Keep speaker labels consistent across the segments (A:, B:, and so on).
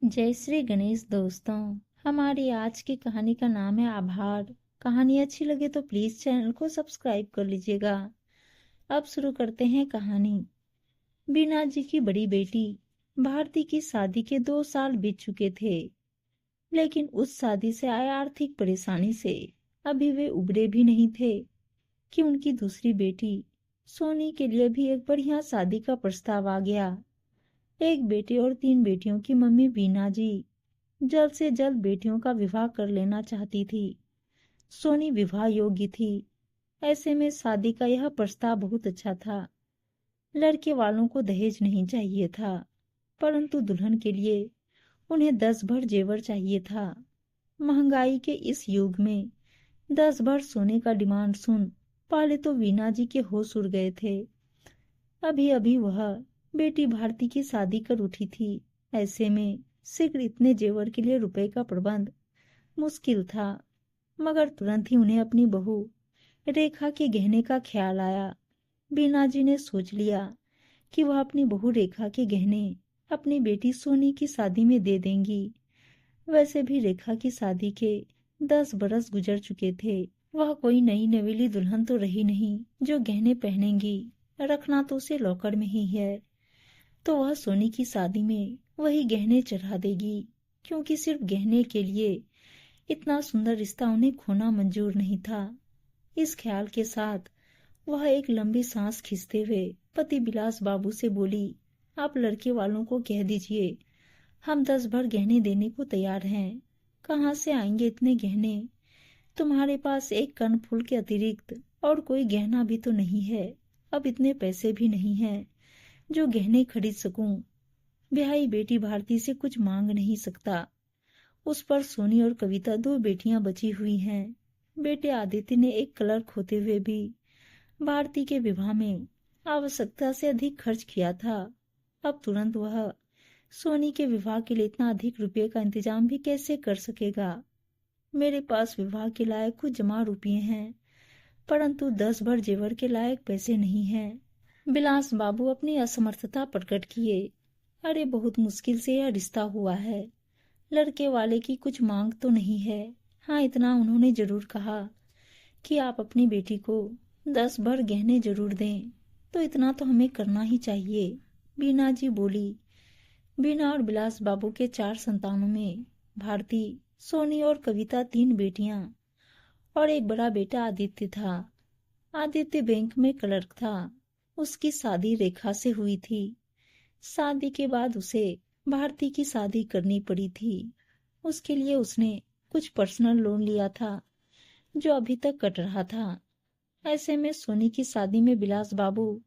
A: जय श्री गणेश दोस्तों। हमारी आज की कहानी का नाम है आभार। कहानी अच्छी लगे तो प्लीज चैनल को सब्सक्राइब कर लीजिएगा। अब शुरू करते हैं कहानी। बीना जी की बड़ी बेटी भारती की शादी के 2 साल बीत चुके थे, लेकिन उस शादी से आए आर्थिक परेशानी से अभी वे उबरे भी नहीं थे कि उनकी दूसरी बेटी सोनी के लिए भी एक बढ़िया शादी का प्रस्ताव आ गया। एक बेटे और 3 बेटियों की मम्मी बीना जी जल्द से जल्द बेटियों का विवाह कर लेना चाहती थी। सोनी विवाह योग्य थी। ऐसे में शादी का यह प्रस्ताव बहुत अच्छा था। लड़के वालों को दहेज नहीं चाहिए था, परंतु दुल्हन के लिए उन्हें 10 भर जेवर चाहिए था। महंगाई के इस युग में 10 भर सोने का डिमांड सुन पहले तो वीना जी के होश उड़ गए थे। अभी अभी वह बेटी भारती की शादी कर उठी थी। ऐसे में शीघ्र इतने जेवर के लिए रुपए का प्रबंध मुश्किल था। मगर तुरंत ही उन्हें अपनी बहू रेखा के गहने का ख्याल आया। बीना जी ने सोच लिया कि वह अपनी बहू रेखा के गहने अपनी बेटी सोनी की शादी में दे देंगी। वैसे भी रेखा की शादी के 10 बरस गुजर चुके थे। वह कोई नई नवेली दुल्हन तो रही नहीं जो गहने पहनेंगी। रखना तो उसे लॉकर में ही है, तो वह सोनी की शादी में वही गहने चढ़ा देगी, क्योंकि सिर्फ गहने के लिए इतना सुंदर रिश्ता उन्हें खोना मंजूर नहीं था। इस ख्याल के साथ वह एक लंबी सांस खींचते हुए पति बिलास बाबू से बोली, आप लड़के वालों को कह दीजिए हम 10 भर गहने देने को तैयार हैं। कहाँ से आएंगे इतने गहने? तुम्हारे पास एक कर्णफूल के अतिरिक्त और कोई गहना भी तो नहीं है। अब इतने पैसे भी नहीं है जो गहने खरीद सकूं। ब्याही बेटी भारती से कुछ मांग नहीं सकता। उस पर सोनी और कविता 2 बेटियां बची हुई हैं। बेटे आदित्य ने एक क्लर्क होते हुए भी भारती के विवाह में आवश्यकता से अधिक खर्च किया था। अब तुरंत वह सोनी के विवाह के लिए इतना अधिक रुपये का इंतजाम भी कैसे कर सकेगा? मेरे पास विवाह के लायक कुछ जमा रुपये हैं, परंतु 10 भर जेवर के लायक पैसे नहीं हैं। बिलास बाबू अपनी असमर्थता प्रकट किए। अरे बहुत मुश्किल से यह रिश्ता हुआ है। लड़के वाले की कुछ मांग तो नहीं है। हाँ, इतना उन्होंने जरूर कहा कि आप अपनी बेटी को 10 भर गहने जरूर दें, तो इतना तो हमें करना ही चाहिए। बीना जी बोली। बीना और बिलास बाबू के 4 संतानों में भारती, सोनी और कविता 3 बेटियां और एक बड़ा बेटा आदित्य था। आदित्य बैंक में क्लर्क था। उसकी शादी रेखा से हुई थी। शादी के बाद उसे भारती की शादी करनी पड़ी थी। उसके लिए उसने कुछ पर्सनल लोन लिया था जो अभी तक कट रहा था। ऐसे में सोनी की शादी में बिलास बाबू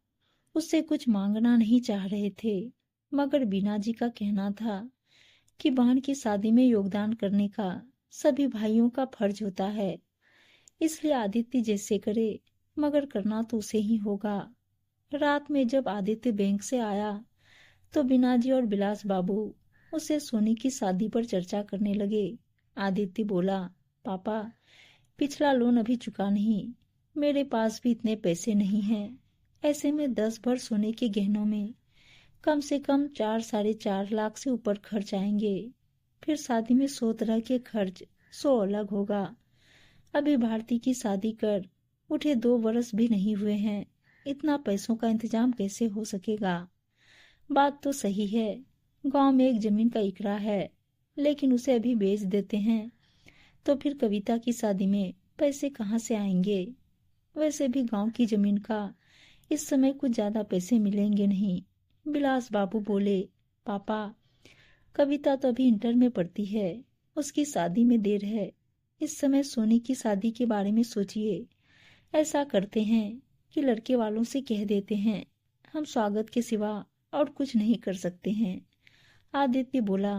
A: उससे कुछ मांगना नहीं चाह रहे थे, मगर बीना जी का कहना था कि बहन की शादी में योगदान करने का सभी भाइयों का फर्ज होता है। इसलिए आदित्य जैसे करे, मगर करना तो उसे ही होगा। रात में जब आदित्य बैंक से आया तो बीना जी और बिलास बाबू उसे सोनी की शादी पर चर्चा करने लगे। आदित्य बोला, पापा, पिछला लोन अभी चुका नहीं। मेरे पास भी इतने पैसे नहीं हैं। ऐसे में 10 भर सोने के गहनों में कम से कम 4-4.5 लाख से ऊपर खर्च आएंगे। फिर शादी में 100 तरह के खर्च, 100 अलग होगा। अभी भारती की शादी कर उठे 2 बरस भी नहीं हुए हैं। इतना पैसों का इंतजाम कैसे हो सकेगा? बात तो सही है, गांव में एक जमीन का इकरा है, लेकिन उसे अभी बेच देते हैं तो फिर कविता की शादी में पैसे कहाँ से आएंगे? वैसे भी गांव की जमीन का इस समय कुछ ज्यादा पैसे मिलेंगे नहीं। बिलास बाबू बोले, पापा, कविता तो अभी इंटर में पढ़ती है, उसकी शादी में देर है। इस समय सोनी की शादी के बारे में सोचिए। ऐसा करते हैं कि लड़के वालों से कह देते हैं हम स्वागत के सिवा और कुछ नहीं कर सकते हैं। आदित्य बोला,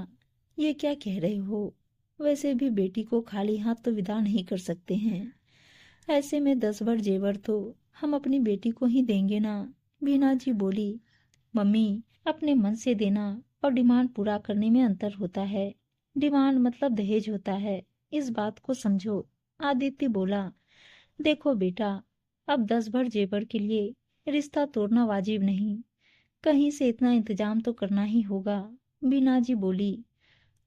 A: ये क्या कह रहे हो? वैसे भी बेटी को खाली हाथ तो विदा नहीं कर सकते हैं। ऐसे में 10 भर जेवर तो हम अपनी बेटी को ही देंगे ना। बीना जी बोली, मम्मी, अपने मन से देना और डिमांड पूरा करने में अंतर होता है। डिमांड मतलब दहेज होता है, इस बात को समझो। आदित्य बोला, देखो बेटा, अब 10 भर जेवर के लिए रिश्ता तोड़ना वाजिब नहीं। कहीं से इतना इंतजाम तो करना ही होगा। बीना जी बोली,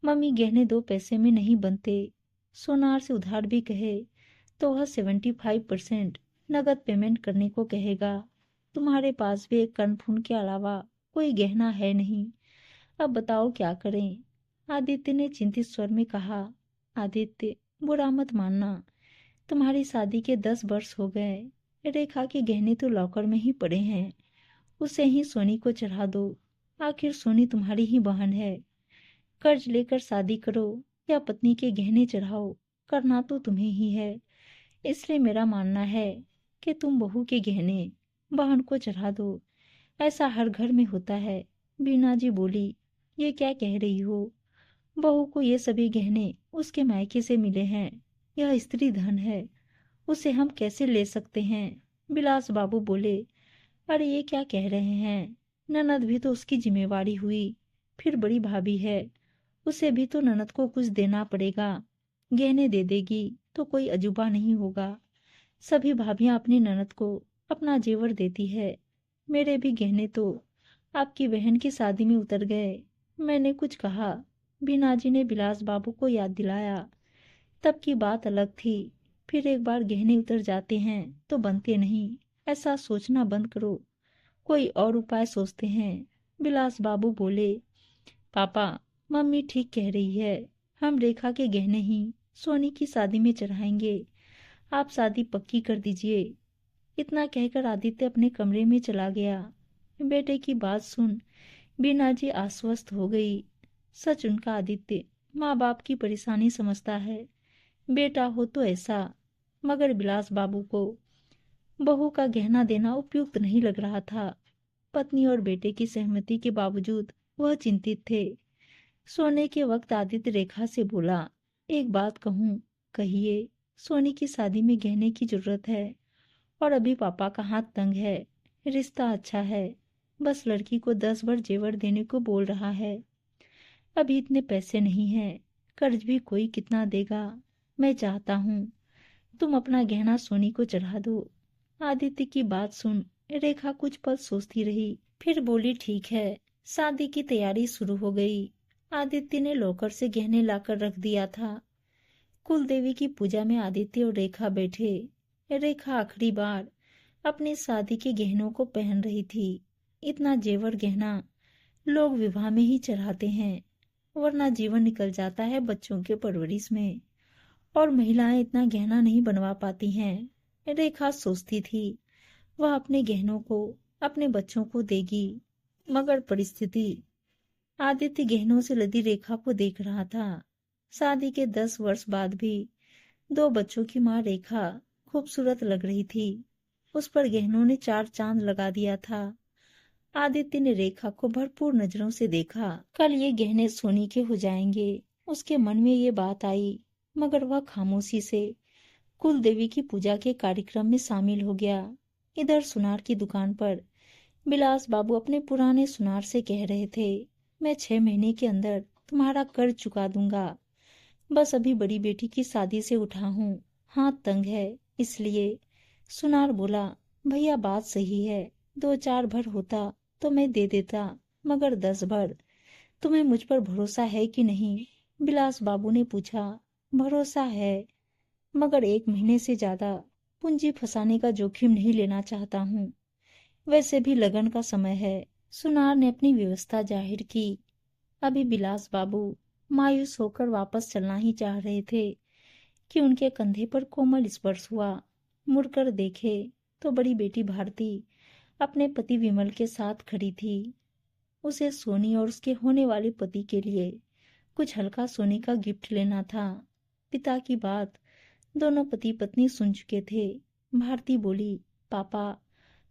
A: मम्मी गहने 2 पैसे में नहीं बनते। सोनार से उधार भी कहे तो वह 75% नगद पेमेंट करने को कहेगा। तुम्हारे पास भी एक कर्णफूल के अलावा कोई गहना है नहीं। अब बताओ क्या करें? आदित्य ने चिंतित स्वर में कहा। आदित्य, बुरा मत मानना, तुम्हारी शादी के 10 वर्ष हो गए। रेखा के गहने तो लॉकर में ही पड़े हैं, उसे ही सोनी को चढ़ा दो। आखिर सोनी तुम्हारी ही बहन है। कर्ज लेकर शादी करो या पत्नी के गहने चढ़ाओ, करना तो तुम्हें ही है। इसलिए मेरा मानना है कि तुम बहू के गहने बहन को चढ़ा दो। ऐसा हर घर में होता है। बीना जी बोली, ये क्या कह रही हो? बहू को ये सभी गहने उसके मायके से मिले हैं। यह स्त्री धन है, उसे हम कैसे ले सकते हैं? बिलास बाबू बोले, अरे ये क्या कह रहे हैं? ननद भी तो उसकी जिम्मेवारी हुई, फिर बड़ी भाभी है, उसे भी तो ननद को कुछ देना पड़ेगा। गहने दे देगी तो कोई अजूबा नहीं होगा। सभी भाभियां अपनी ननद को अपना जेवर देती है। मेरे भी गहने तो आपकी बहन की शादी में उतर गए। मैंने कुछ कहा, बीनाजी ने बिलास बाबू को याद दिलाया। तब की बात अलग थी। फिर एक बार गहने उतर जाते हैं तो बनते नहीं। ऐसा सोचना बंद करो, कोई और उपाय सोचते हैं। बिलास बाबू बोले, पापा, मम्मी ठीक कह रही है। हम रेखा के गहने ही सोनी की शादी में चढ़ाएंगे। आप शादी पक्की कर दीजिए। इतना कहकर आदित्य अपने कमरे में चला गया। बेटे की बात सुन बीना जी आश्वस्त हो गई। सच उनका आदित्य माँ बाप की परेशानी समझता है। बेटा हो तो ऐसा, मगर बिलास बाबू को बहू का गहना देना उपयुक्त नहीं लग रहा था। पत्नी और बेटे की सहमति के बावजूद वह चिंतित थे। सोने के वक्त आदित्य रेखा से बोला, एक बात कहूँ? कहिए। सोनी की शादी में गहने की जरूरत है और अभी पापा का हाथ तंग है। रिश्ता अच्छा है, बस लड़की को 10 भर जेवर देने को बोल रहा है। अभी इतने पैसे नहीं हैं, कर्ज भी कोई कितना देगा। मैं चाहता हूँ तुम अपना गहना सोनी को चढ़ा दो। आदित्य की बात सुन रेखा कुछ पल सोचती रही, फिर बोली, ठीक है। शादी की तैयारी शुरू हो गई। आदित्य ने लॉकर से गहने लाकर रख दिया था। कुल देवी की पूजा में आदित्य और रेखा बैठे। रेखा आखिरी बार अपनी शादी के गहनों को पहन रही थी। इतना जेवर गहना लोग विवाह में ही चढ़ाते हैं, वरना जीवन निकल जाता है बच्चों के परवरिश में, और महिलाएं इतना गहना नहीं बनवा पाती हैं। रेखा सोचती थी वह अपने गहनों को अपने बच्चों को देगी, मगर परिस्थिति। आदित्य गहनों से लदी रेखा को देख रहा था। शादी के 10 वर्ष बाद भी 2 बच्चों की माँ रेखा खूबसूरत लग रही थी। उस पर गहनों ने 4 चांद लगा दिया था। आदित्य ने रेखा को भरपूर नजरों से देखा। कल ये गहने सोनी के हो जाएंगे, उसके मन में ये बात आई, मगर वह खामोशी से कुल देवी की पूजा के कार्यक्रम में शामिल हो गया। इधर सुनार की दुकान पर बिलास बाबू अपने पुराने सुनार से कह रहे थे, मैं 6 महीने के अंदर तुम्हारा कर्ज चुका दूंगा। बस अभी बड़ी बेटी की शादी से उठा हूँ, हाथ तंग है इसलिए। सुनार बोला, भैया बात सही है, 2-4 भर होता तो मैं दे देता, मगर 10 भर। तुम्हें मुझ पर भरोसा है कि नहीं? बिलास बाबू ने पूछा। भरोसा है, मगर 1 महीने से ज्यादा पूंजी फंसाने का जोखिम नहीं लेना चाहता हूँ। वैसे भी लगन का समय है। सुनार ने अपनी व्यवस्था जाहिर की। अभी बिलास बाबू मायूस होकर वापस चलना ही चाह रहे थे कि उनके कंधे पर कोमल स्पर्श हुआ। मुड़कर देखे तो बड़ी बेटी भारती अपने पति विमल के साथ खड़ी थी। उसे सोनी और उसके होने वाले पति के लिए कुछ हल्का सोने का गिफ्ट लेना था। पिता की बात दोनों पति पत्नी सुन चुके थे। भारती बोली, पापा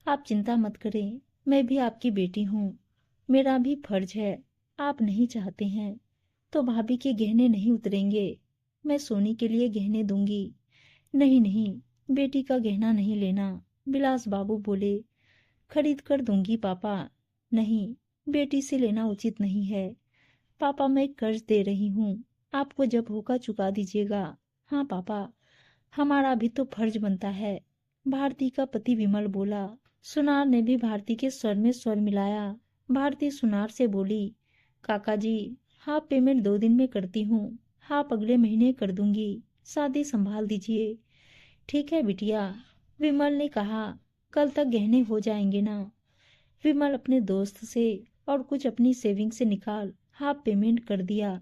A: आप चिंता मत करें, मैं भी आपकी बेटी हूँ, मेरा भी फर्ज है। आप नहीं चाहते हैं तो भाभी के गहने नहीं उतरेंगे। मैं सोनी के लिए गहने दूंगी। नहीं नहीं, बेटी का गहना नहीं लेना। बिलास बाबू बोले, खरीद कर दूंगी पापा। नहीं, बेटी से लेना उचित नहीं है। पापा मैं कर्ज दे रही हूँ, आपको जब होगा चुका दीजिएगा। हाँ पापा, हमारा भी तो फर्ज बनता है। भारती का पति विमल बोला। सुनार ने भी भारती के स्वर में स्वर मिलाया। भारती सुनार से बोली, काका जी हाफ पेमेंट 2 दिन में करती हूँ, हाफ अगले महीने कर दूंगी। शादी संभाल दीजिए। ठीक है बिटिया, विमल ने कहा। कल तक गहने हो जाएंगे ना। विमल अपने दोस्त से और कुछ अपनी सेविंग से निकाल हाफ पेमेंट कर दिया।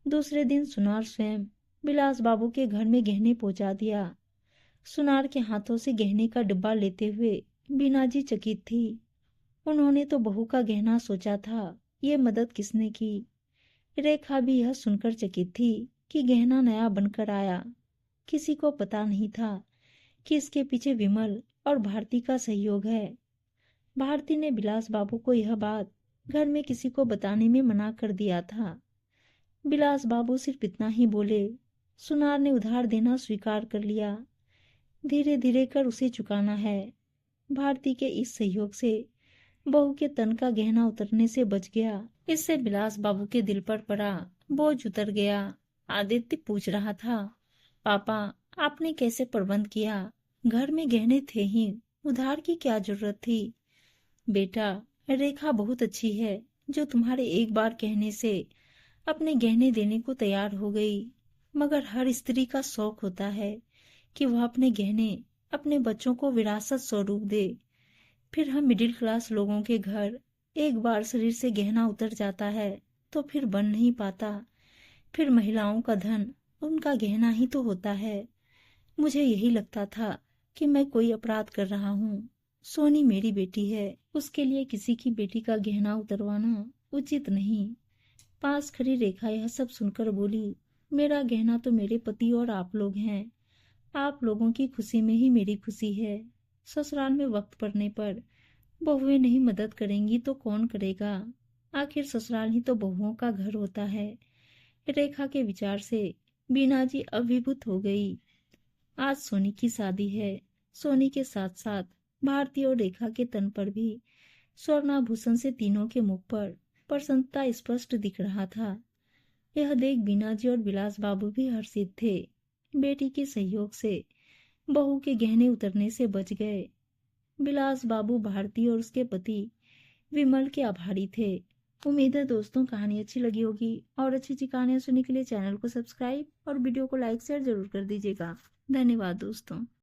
A: दूसरे दिन सुनार स्वयं बिलास बाबू के घर में गहने पहुंचा दिया। सुनार के हाथों से गहने का डिब्बा लेते हुए बीना जी चकित थी। उन्होंने तो बहू का गहना सोचा था, ये मदद किसने की। रेखा भी यह सुनकर चकित थी कि गहना नया बनकर आया। किसी को पता नहीं था कि इसके पीछे विमल और भारती का सहयोग है। भारती ने बिलास बाबू को यह बात घर में किसी को बताने में मना कर दिया था। बिलास बाबू सिर्फ इतना ही बोले। सुनार ने उधार देना स्वीकार कर लिया। धीरे धीरे कर उसे चुकाना है। भारती के इस सहयोग से बहू के तन का गहना उतरने से बच गया। इससे बिलास बाबू के दिल पर पड़ा बोझ उतर गया। आदित्य पूछ रहा था, पापा आपने कैसे प्रबंध किया? घर में गहने थे ही, उधार की क्या जरूरत थी? बेटा, रेखा बहुत अच्छी है जो तुम्हारे एक बार कहने से अपने गहने देने को तैयार हो गई। मगर हर स्त्री का शौक होता है कि वह अपने गहने अपने बच्चों को विरासत स्वरूप दे। फिर हम मिडिल क्लास लोगों के घर एक बार शरीर से गहना उतर जाता है तो फिर बन नहीं पाता। फिर महिलाओं का धन उनका गहना ही तो होता है। मुझे यही लगता था कि मैं कोई अपराध कर रहा हूँ। सोनी मेरी बेटी है, उसके लिए किसी की बेटी का गहना उतरवाना उचित नहीं। पास खड़ी रेखा यह सब सुनकर बोली, मेरा गहना तो मेरे पति और आप लोग हैं। आप लोगों की खुशी में ही मेरी खुशी है। ससुराल में वक्त पड़ने पर बहुएं नहीं मदद करेंगी तो कौन करेगा? आखिर ससुराल ही तो बहुओं का घर होता है। रेखा के विचार से बीना जी अभिभूत हो गई। आज सोनी की शादी है। सोनी के साथ साथ भारती और रेखा के तन पर भी स्वर्णाभूषण से तीनों के मुख पर प्रसन्नता स्पष्ट दिख रहा था। यह देख बीना जी और बिलास बाबू भी हर्षित थे। बेटी के सहयोग से बहू के गहने उतरने से बच गए। बिलास बाबू भारती और उसके पति विमल के आभारी थे। उम्मीद है दोस्तों कहानी अच्छी लगी होगी और अच्छी अच्छी कहानियां सुनने के लिए चैनल को सब्सक्राइब और वीडियो को लाइक शेयर जरूर कर दीजिएगा। धन्यवाद दोस्तों।